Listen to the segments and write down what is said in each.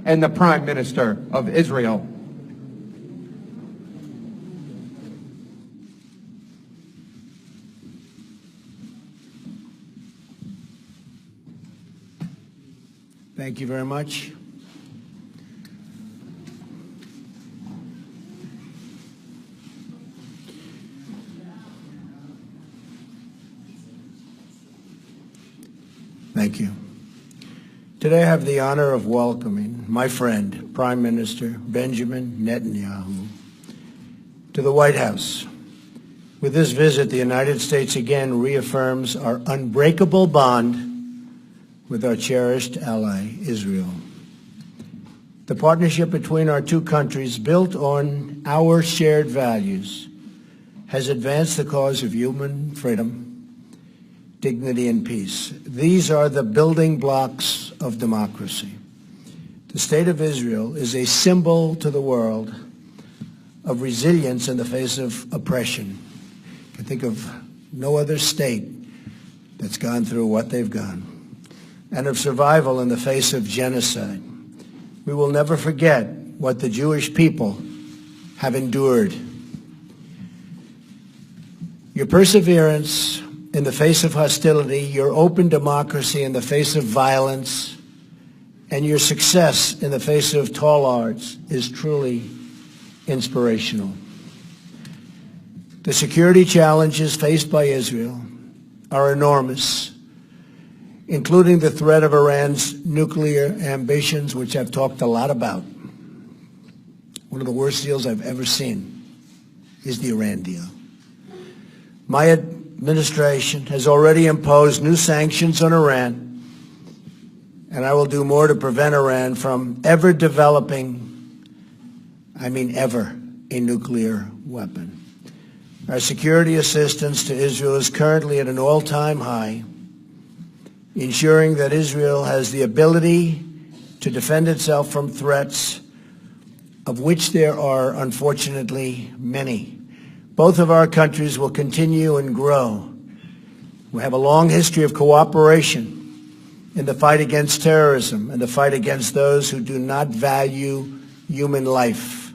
and the Prime Minister of Israel. Thank you very much. Thank you. Today I have the honor of welcoming my friend, Prime Minister Benjamin Netanyahu, to the White House. With this visit, the United States again reaffirms our unbreakable bond with our cherished ally, Israel. The partnership between our two countries, built on our shared values, has advanced the cause of human freedom, dignity, and peace. These are the building blocks of democracy. The State of Israel is a symbol to the world of resilience in the face of oppression. I can think of no other state that's gone through what they've gone, and of survival in the face of genocide. We will never forget what the Jewish people have endured. Your perseverance in the face of hostility, your open democracy in the face of violence, and your success in the face of tall odds is truly inspirational. The security challenges faced by Israel are enormous, including the threat of Iran's nuclear ambitions, which I've talked a lot about. One of the worst deals I've ever seen is the Iran deal. My administration has already imposed new sanctions on Iran, and I will do more to prevent Iran from ever developing, ever, a nuclear weapon. Our security assistance to Israel is currently at an all-time high, ensuring that Israel has the ability to defend itself from threats, of which there are, unfortunately, many. Both of our countries will continue and grow. We have a long history of cooperation in the fight against terrorism and the fight against those who do not value human life.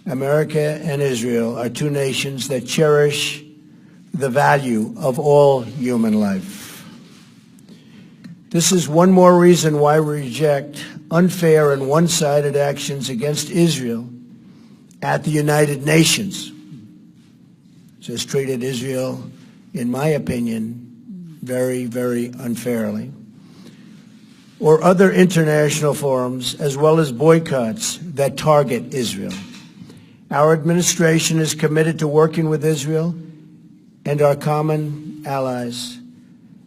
America and Israel are two nations that cherish the value of all human life. This is one more reason why we reject unfair and one-sided actions against Israel at the United Nations, which has treated Israel, in my opinion, very, very unfairly, or other international forums, as well as boycotts that target Israel. Our administration is committed to working with Israel and our common allies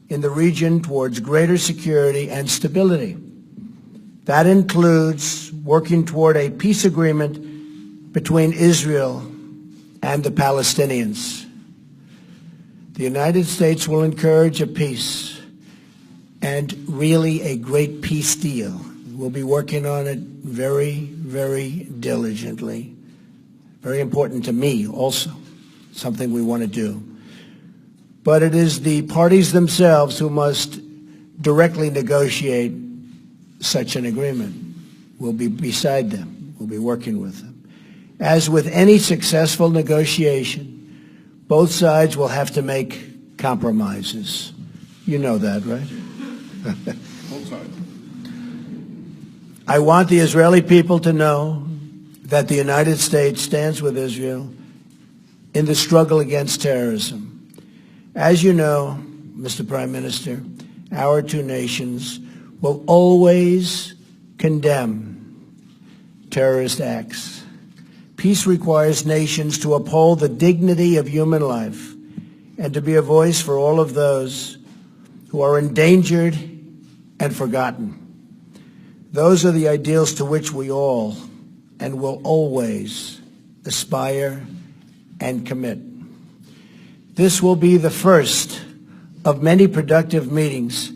in the region towards greater security and stability. That includes working toward a peace agreement between Israel and the Palestinians. The United States will encourage a peace, and really a great peace deal. We'll be working on it very, very diligently. Very important to me also, something we want to do. But it is the parties themselves who must directly negotiate such an agreement. We'll be beside them. We'll be working with them. As with any successful negotiation, both sides will have to make compromises. You know that, right? Both sides. I want the Israeli people to know that the United States stands with Israel in the struggle against terrorism. As you know, Mr. Prime Minister, our two nations will always condemn terrorist acts. Peace requires nations to uphold the dignity of human life and to be a voice for all of those who are endangered and forgotten. Those are the ideals to which we all and will always aspire and commit. This will be the first of many productive meetings,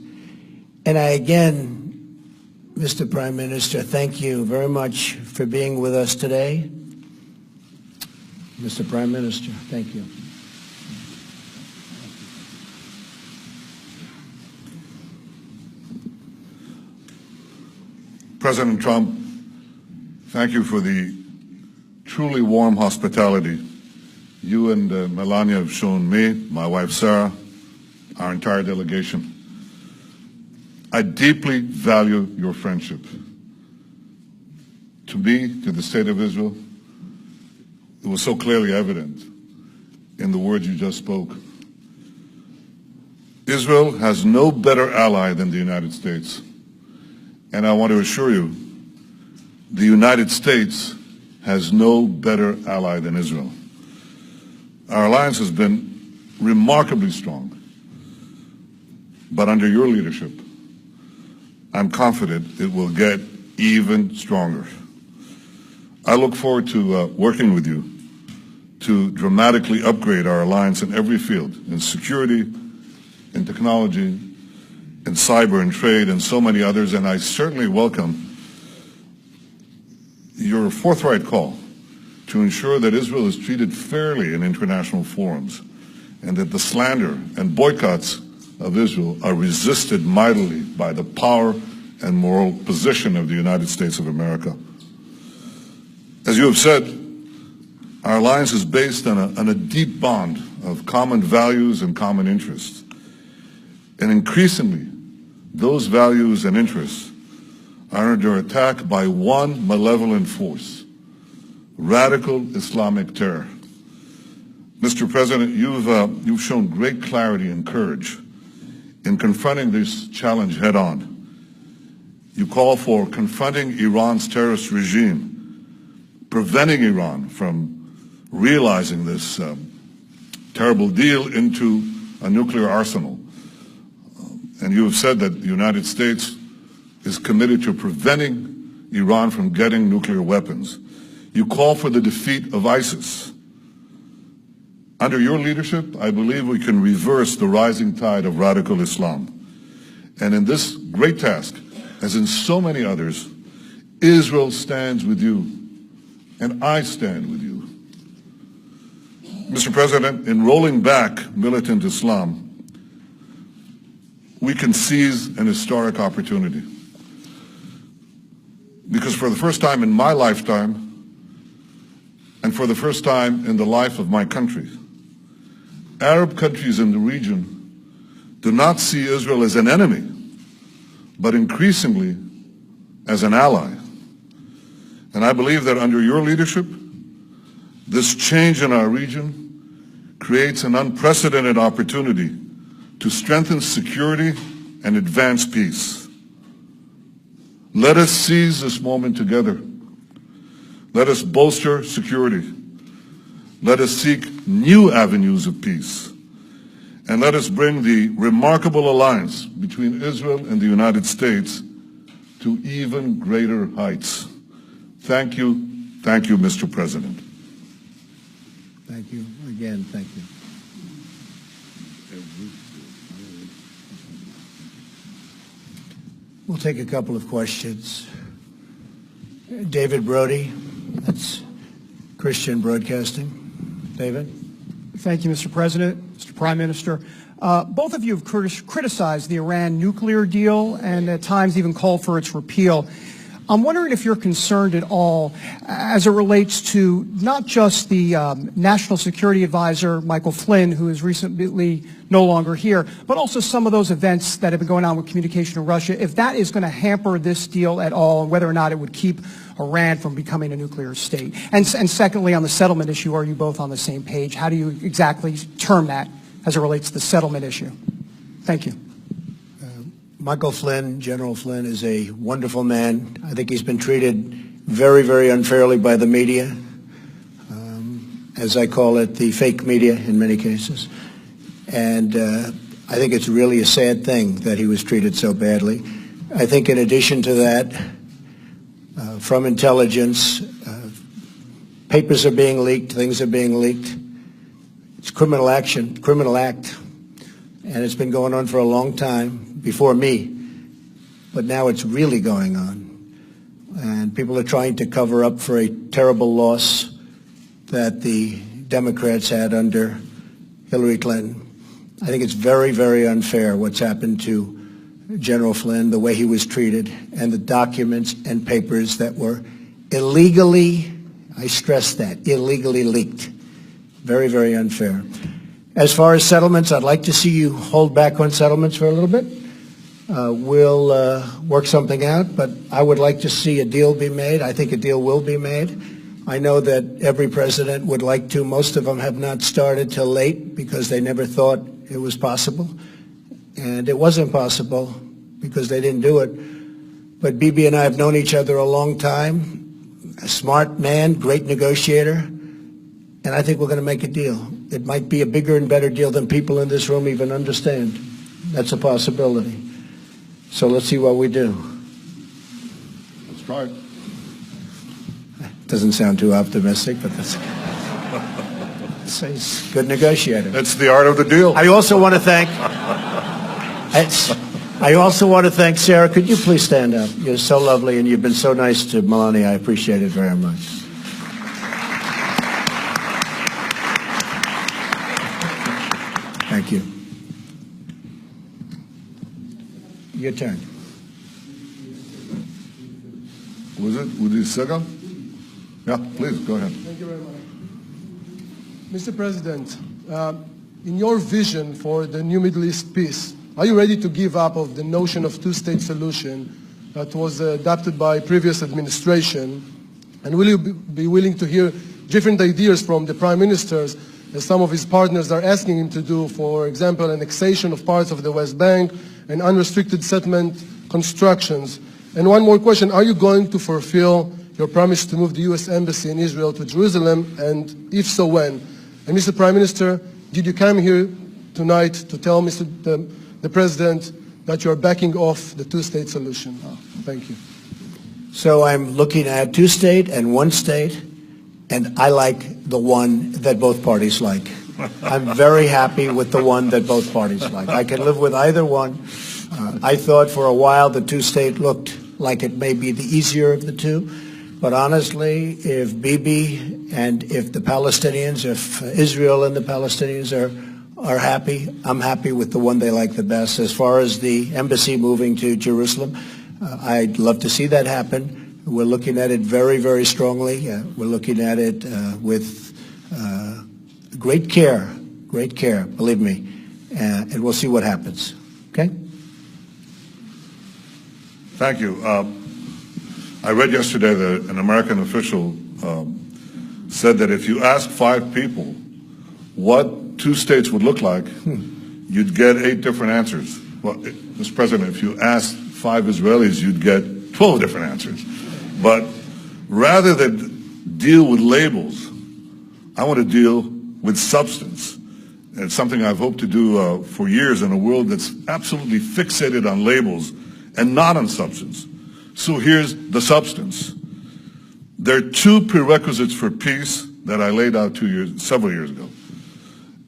and I again, Mr. Prime Minister, thank you very much for being with us today. Mr. Prime Minister, thank you. President Trump, thank you for the truly warm hospitality you and Melania have shown me, my wife Sarah, our entire delegation. I deeply value your friendship. To me, to the State of Israel, it was so clearly evident in the words you just spoke. Israel has no better ally than the United States. And I want to assure you, the United States has no better ally than Israel. Our alliance has been remarkably strong. But under your leadership, I'm confident it will get even stronger. I look forward to working with you to dramatically upgrade our alliance in every field, in security, in technology, in cyber and trade, and so many others, and I certainly welcome your forthright call to ensure that Israel is treated fairly in international forums and that the slander and boycotts of Israel are resisted mightily by the power and moral position of the United States of America. As you have said, our alliance is based on a deep bond of common values and common interests. And increasingly, those values and interests are under attack by one malevolent force: radical Islamic terror. Mr. President, you've shown great clarity and courage in confronting this challenge head-on. You call for confronting Iran's terrorist regime, preventing Iran from realizing this terrible deal into a nuclear arsenal. And you have said that the United States is committed to preventing Iran from getting nuclear weapons. You call for the defeat of ISIS. Under your leadership, I believe we can reverse the rising tide of radical Islam. And in this great task, as in so many others, Israel stands with you, and I stand with you. Mr. President, in rolling back militant Islam, we can seize an historic opportunity. Because for the first time in my lifetime, and for the first time in the life of my country, Arab countries in the region do not see Israel as an enemy, but increasingly as an ally. And I believe that under your leadership, this change in our region creates an unprecedented opportunity to strengthen security and advance peace. Let us seize this moment together. Let us bolster security. Let us seek new avenues of peace. And let us bring the remarkable alliance between Israel and the United States to even greater heights. Thank you, Mr. President. Thank you. Again, thank you. We'll take a couple of questions. David Brody, that's Christian Broadcasting. David? Thank you, Mr. President, Mr. Prime Minister. Both of you have criticized the Iran nuclear deal and at times even called for its repeal. I'm wondering if you're concerned at all as it relates to not just the National Security Advisor, Michael Flynn, who is recently no longer here, but also some of those events that have been going on with communication in Russia, if that is going to hamper this deal at all, and whether or not it would keep Iran from becoming a nuclear state. And secondly, on the settlement issue, are you both on the same page? How do you exactly term that as it relates to the settlement issue? Thank you. Michael Flynn, General Flynn, is a wonderful man. I think he's been treated very, very unfairly by the media, as I call it, the fake media in many cases. And I think it's really a sad thing that he was treated so badly. I think in addition to that, from intelligence, papers are being leaked, things are being leaked. It's criminal action, criminal act, and it's been going on for a long time. Before me, but now it's really going on. And people are trying to cover up for a terrible loss that the Democrats had under Hillary Clinton. I think it's very, very unfair what's happened to General Flynn, the way he was treated, and the documents and papers that were illegally, I stress that, illegally leaked. Very, very unfair. As far as settlements, I'd like to see you hold back on settlements for a little bit. We'll work something out, but I would like to see a deal be made. I think a deal will be made. I know that every president would like to. Most of them have not started till late because they never thought it was possible. And it wasn't possible because they didn't do it. But Bibi and I have known each other a long time. A smart man, great negotiator. And I think we're going to make a deal. It might be a bigger and better deal than people in this room even understand. That's a possibility. So let's see what we do. Let's try it. Doesn't sound too optimistic, but that's he's a good negotiator. That's the art of the deal. I also want to thank Sarah. Could you please stand up? You're so lovely, and you've been so nice to Melania. I appreciate it very much. Thank you. Your turn. Was it Sega? Yeah, please, go ahead. Thank you very much. Mr. President, in your vision for the new Middle East peace, are you ready to give up of the notion of two-state solution that was adopted by previous administration? And will you be willing to hear different ideas from the Prime Ministers, as some of his partners are asking him to do, for example, annexation of parts of the West Bank and unrestricted settlement constructions? And one more question, are you going to fulfill your promise to move the U.S. Embassy in Israel to Jerusalem, and if so, when? And Mr. Prime Minister, did you come here tonight to tell the President that you are backing off the two-state solution? Thank you. So I'm looking at two-state and one-state, and I like the one that both parties like. I'm very happy with the one that both parties like. I can live with either one. I thought for a while the two-state looked like it may be the easier of the two. But honestly, if Bibi and if the Palestinians, if Israel and the Palestinians are happy, I'm happy with the one they like the best. As far as the embassy moving to Jerusalem, I'd love to see that happen. We're looking at it very, very strongly. We're looking at it with great care, believe me. And we'll see what happens. Okay? Thank you. I read yesterday that an American official said that if you ask 5 people what 2 states would look like, you'd get 8 different answers. Well, Mr. President, if you asked 5 Israelis, you'd get 12 different answers. But rather than deal with labels, I want to deal with substance. And it's something I've hoped to do for years in a world that's absolutely fixated on labels and not on substance. So here's the substance. There are 2 prerequisites for peace that I laid out several years ago,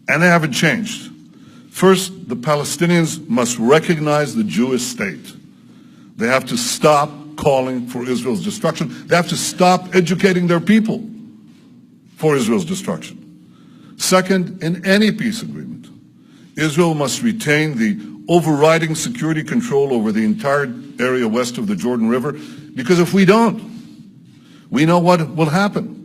and they haven't changed. First, the Palestinians must recognize the Jewish state. They have to stop calling for Israel's destruction. They have to stop educating their people for Israel's destruction. Second, in any peace agreement, Israel must retain the overriding security control over the entire area west of the Jordan River, because if we don't, we know what will happen.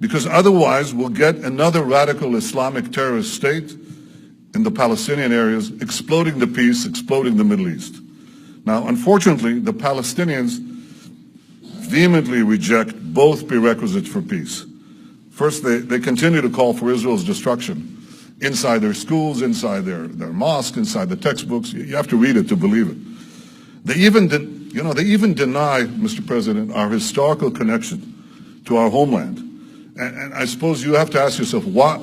Because otherwise we'll get another radical Islamic terrorist state in the Palestinian areas, exploding the peace, exploding the Middle East. Now, unfortunately, the Palestinians vehemently reject both prerequisites for peace. First, they continue to call for Israel's destruction inside their schools, inside their mosques, inside the textbooks. You have to read it to believe it. They even deny, Mr. President, our historical connection to our homeland. And I suppose you have to ask yourself, why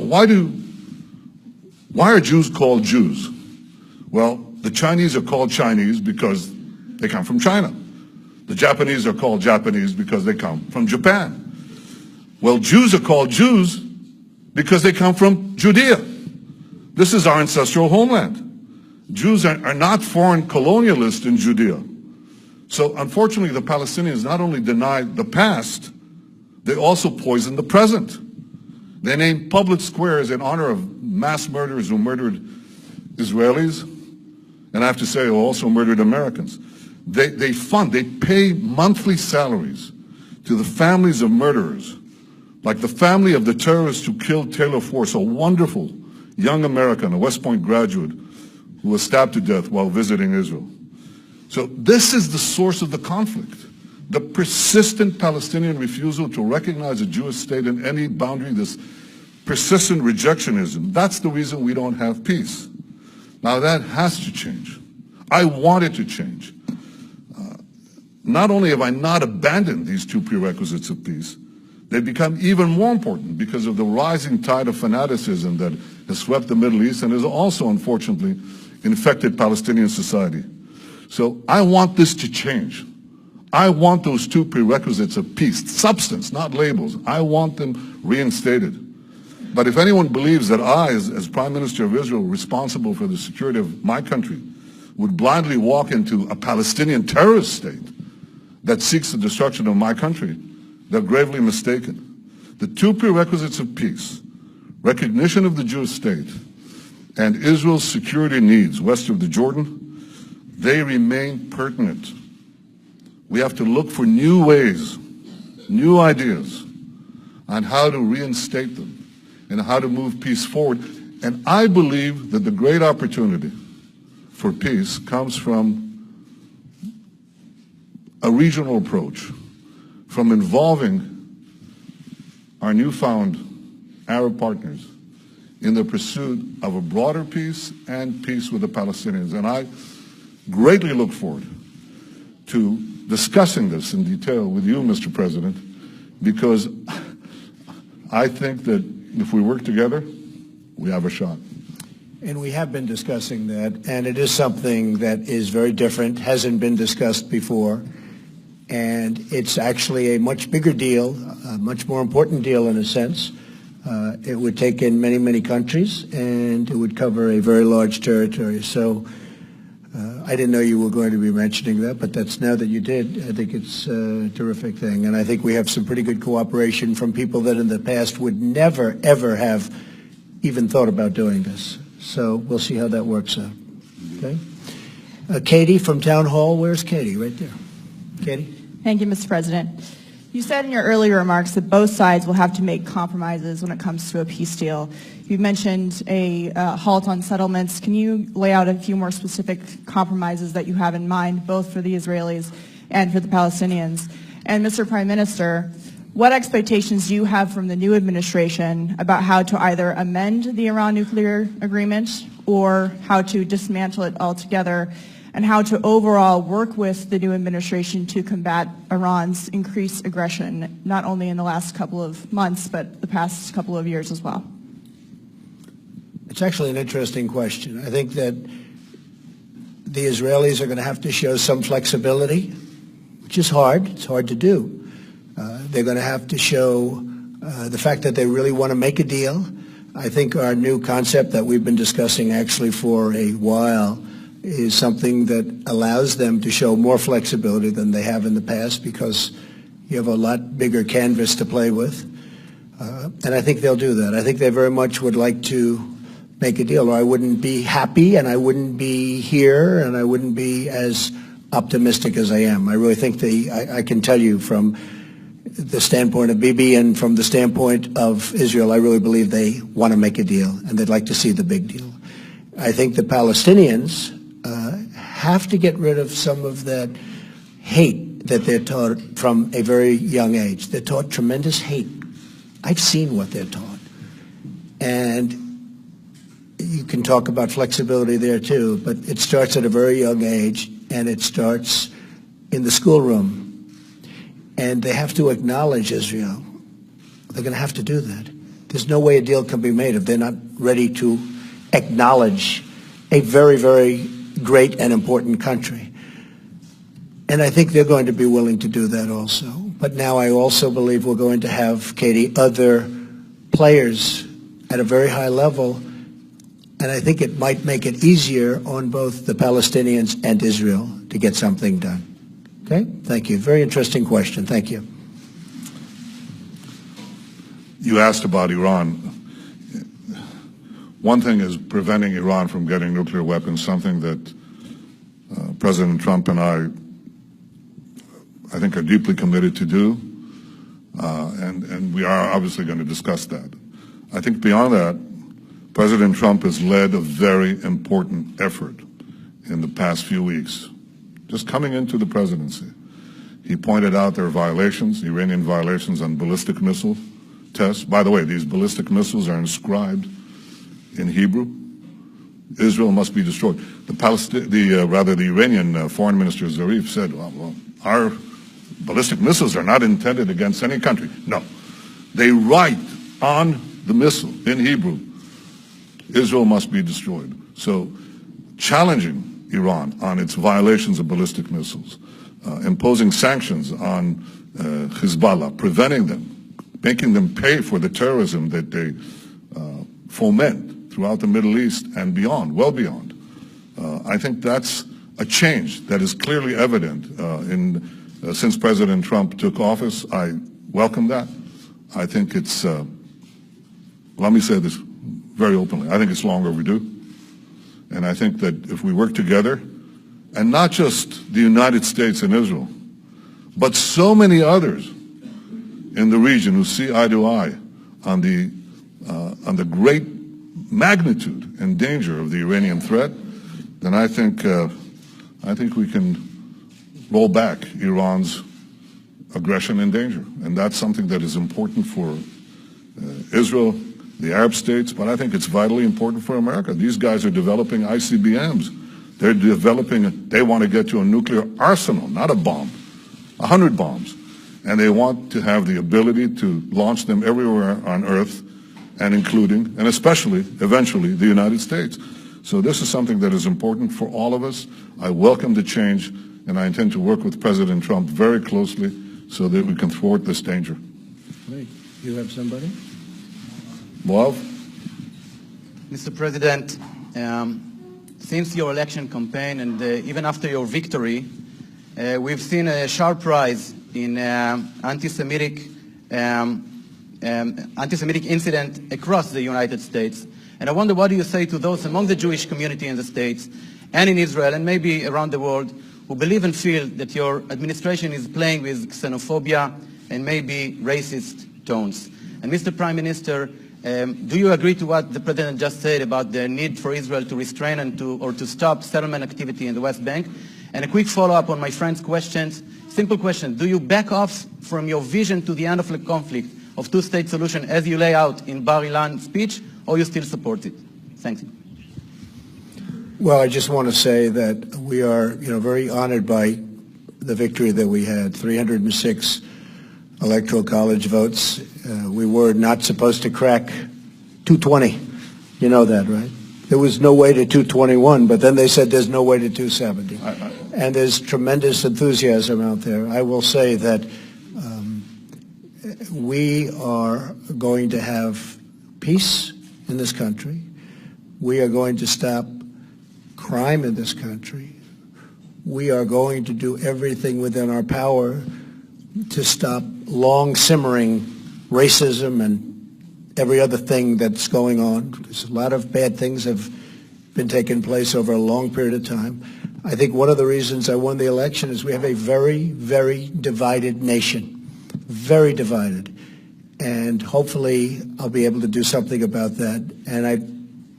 are Jews called Jews? Well, the Chinese are called Chinese because they come from China. The Japanese are called Japanese because they come from Japan. Well, Jews are called Jews because they come from Judea. This is our ancestral homeland. Jews are not foreign colonialists in Judea. So unfortunately, the Palestinians not only deny the past, they also poison the present. They name public squares in honor of mass murderers who murdered Israelis, and I have to say, who also murdered Americans. They pay monthly salaries to the families of murderers, like the family of the terrorist who killed Taylor Force, a wonderful young American, a West Point graduate, who was stabbed to death while visiting Israel. So this is the source of the conflict. The persistent Palestinian refusal to recognize a Jewish state in any boundary, this persistent rejectionism, that's the reason we don't have peace. Now that has to change. I want it to change. Not only have I not abandoned these two prerequisites of peace, they've become even more important because of the rising tide of fanaticism that has swept the Middle East and has also, unfortunately, infected Palestinian society. So I want this to change. I want those two prerequisites of peace, substance, not labels. I want them reinstated. But if anyone believes that I, as Prime Minister of Israel, responsible for the security of my country, would blindly walk into a Palestinian terrorist state that seeks the destruction of my country, they're gravely mistaken. The two prerequisites of peace, recognition of the Jewish state, and Israel's security needs west of the Jordan, they remain pertinent. We have to look for new ways, new ideas on how to reinstate them and how to move peace forward. And I believe that the great opportunity for peace comes from a regional approach, from involving our newfound Arab partners in the pursuit of a broader peace and peace with the Palestinians. And I greatly look forward to discussing this in detail with you, Mr. President, because I think that if we work together, we have a shot. And we have been discussing that, and it is something that is very different, hasn't been discussed before, and it's actually a much bigger deal, a much more important deal in a sense. It would take in many, many countries, and it would cover a very large territory. So I didn't know you were going to be mentioning that, but that's now that you did, I think it's a terrific thing. And I think we have some pretty good cooperation from people that in the past would never, ever have even thought about doing this. So we'll see how that works out. Okay? Katie from Town Hall. Where's Katie? Right there. Katie? Thank you, Mr. President. You said in your earlier remarks that both sides will have to make compromises when it comes to a peace deal. You mentioned a halt on settlements. Can you lay out a few more specific compromises that you have in mind, both for the Israelis and for the Palestinians? And Mr. Prime Minister, what expectations do you have from the new administration about how to either amend the Iran nuclear agreement or how to dismantle it altogether, and how to overall work with the new administration to combat Iran's increased aggression, not only in the last couple of months, but the past couple of years as well? It's actually an interesting question. I think that the Israelis are going to have to show some flexibility, which is hard. It's hard to do. They're going to have to show the fact that they really want to make a deal. I think our new concept that we've been discussing actually for a while is something that allows them to show more flexibility than they have in the past, because you have a lot bigger canvas to play with. And I think they'll do that. I think they very much would like to make a deal, or I wouldn't be happy and I wouldn't be here and I wouldn't be as optimistic as I am. I really think I can tell you from the standpoint of Bibi and from the standpoint of Israel, I really believe they want to make a deal and they'd like to see the big deal. I think the Palestinians have to get rid of some of that hate that they're taught from a very young age. They're taught tremendous hate. I've seen what they're taught. And you can talk about flexibility there too, but it starts at a very young age, and it starts in the schoolroom. And they have to acknowledge Israel. They're going to have to do that. There's no way a deal can be made if they're not ready to acknowledge a very, very great and important country. And I think they're going to be willing to do that also. But now I also believe we're going to have, Katie, other players at a very high level, and I think it might make it easier on both the Palestinians and Israel to get something done. Okay? Thank you. Very interesting question. Thank you. You asked about Iran. One thing is preventing Iran from getting nuclear weapons, something that President Trump and I think, are deeply committed to do, and we are obviously going to discuss that. I think beyond that, President Trump has led a very important effort in the past few weeks. Just coming into the presidency, he pointed out there are violations, Iranian violations on ballistic missile tests. By the way, these ballistic missiles are inscribed in Hebrew. Israel must be destroyed. The Iranian Foreign Minister Zarif said, well, our ballistic missiles are not intended against any country. No. They write on the missile in Hebrew, Israel must be destroyed. So challenging Iran on its violations of ballistic missiles, imposing sanctions on Hezbollah, preventing them, making them pay for the terrorism that they foment throughout the Middle East and beyond, well beyond. I think that's a change that is clearly evident since President Trump took office. I welcome that. I think it's, let me say this very openly, I think it's long overdue. And I think that if we work together, and not just the United States and Israel, but so many others in the region who see eye to eye on the great magnitude and danger of the Iranian threat, then I think we can roll back Iran's aggression and danger. And that's something that is important for Israel, the Arab states, but I think it's vitally important for America. These guys are developing ICBMs. They want to get to a nuclear arsenal, not a bomb, 100 bombs. And they want to have the ability to launch them everywhere on Earth, and including, and especially, eventually, the United States. So this is something that is important for all of us. I welcome the change, and I intend to work with President Trump very closely so that we can thwart this danger. Great. You have somebody? Boav? Mr. President, since your election campaign and even after your victory, we've seen a sharp rise in anti-Semitic incident across the United States. And I wonder, what do you say to those among the Jewish community in the States and in Israel and maybe around the world who believe and feel that your administration is playing with xenophobia and maybe racist tones? And Mr. Prime Minister, do you agree to what the President just said about the need for Israel to restrain and to stop settlement activity in the West Bank? And a quick follow-up on my friend's questions. Simple question. Do you back off from your vision to the end of the conflict of two-state solution as you lay out in Bar Ilan speech, or you still support it? Thank you. Well, I just want to say that we are, very honored by the victory that we had, 306 electoral college votes. We were not supposed to crack 220. You know that, right? There was no way to 221, but then they said there's no way to 270. And there's tremendous enthusiasm out there. I will say that we are going to have peace in this country. We are going to stop crime in this country. We are going to do everything within our power to stop long simmering racism and every other thing that's going on, because a lot of bad things have been taking place over a long period of time. I think one of the reasons I won the election is we have a very, very divided nation, very divided. And hopefully I'll be able to do something about that. And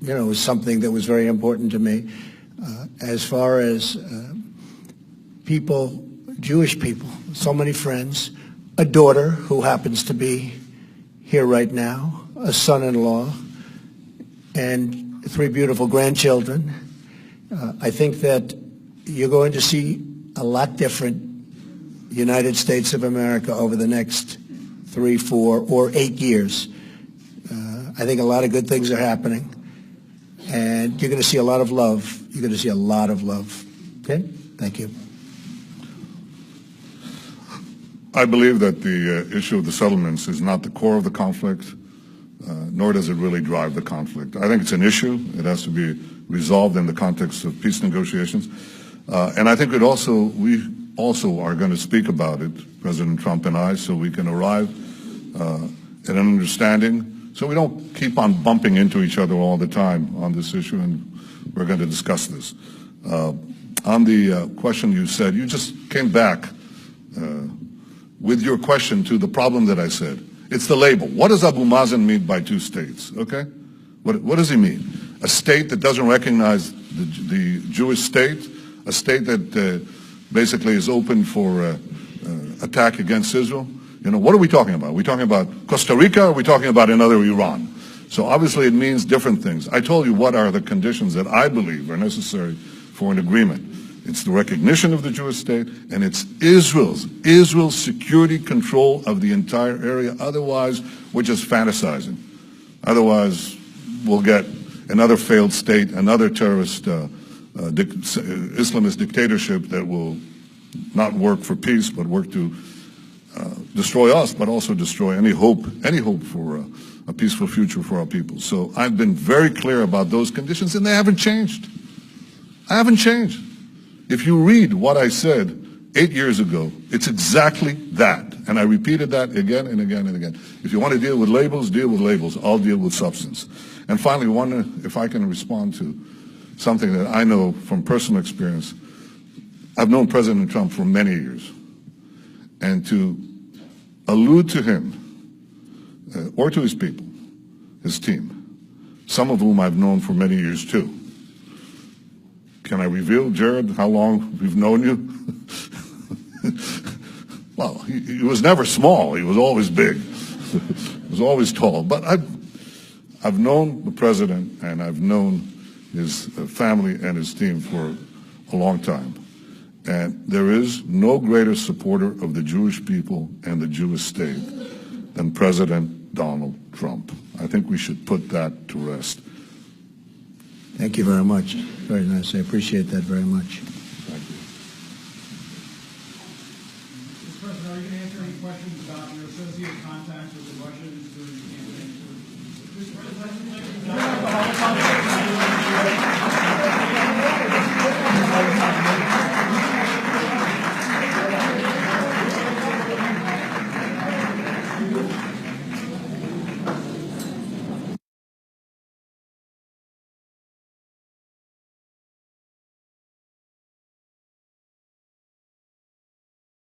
it was something that was very important to me. As far as people, Jewish people, so many friends, a daughter who happens to be here right now, a son-in-law, and 3 beautiful grandchildren. I think that you're going to see a lot different United States of America over the next 3, 4, or 8 years. I think a lot of good things are happening, and you're going to see a lot of love. You're going to see a lot of love. Okay? Thank you. I believe that the issue of the settlements is not the core of the conflict, nor does it really drive the conflict. I think it's an issue. It has to be resolved in the context of peace negotiations. And I think we also are going to speak about it, President Trump and I, so we can arrive at an understanding, so we don't keep on bumping into each other all the time on this issue, and we're going to discuss this. on the question you said, you just came back with your question to the problem that I said. It's the label. What does Abu Mazen mean by two states? Okay? What does he mean? A state that doesn't recognize the Jewish state, a state that basically is open for attack against Israel? You know, what are we talking about? Are we talking about Costa Rica, or are we talking about another Iran? So obviously it means different things. I told you what are the conditions that I believe are necessary for an agreement. It's the recognition of the Jewish state, and it's Israel's security control of the entire area. Otherwise, we're just fantasizing. Otherwise, we'll get another failed state, another terrorist Islamist dictatorship that will not work for peace, but work to destroy us, but also destroy any hope for a peaceful future for our people. So I've been very clear about those conditions, and they haven't changed. I haven't changed. If you read what I said 8 years ago, it's exactly that. And I repeated that again and again and again. If you want to deal with labels, deal with labels. I'll deal with substance. And finally, if I can respond to something that I know from personal experience. I've known President Trump for many years. And to allude to him, or to his people, his team, some of whom I've known for many years too. Can I reveal, Jared, how long we've known you? Well, he was never small. He was always big. He was always tall. But I've known the president, and I've known his family and his team for a long time. And there is no greater supporter of the Jewish people and the Jewish state than President Donald Trump. I think we should put that to rest. Thank you very much. Very nice. I appreciate that very much. Thank you. Mr. President, are you going to answer any questions about your associate contacts with the Russians during the campaign?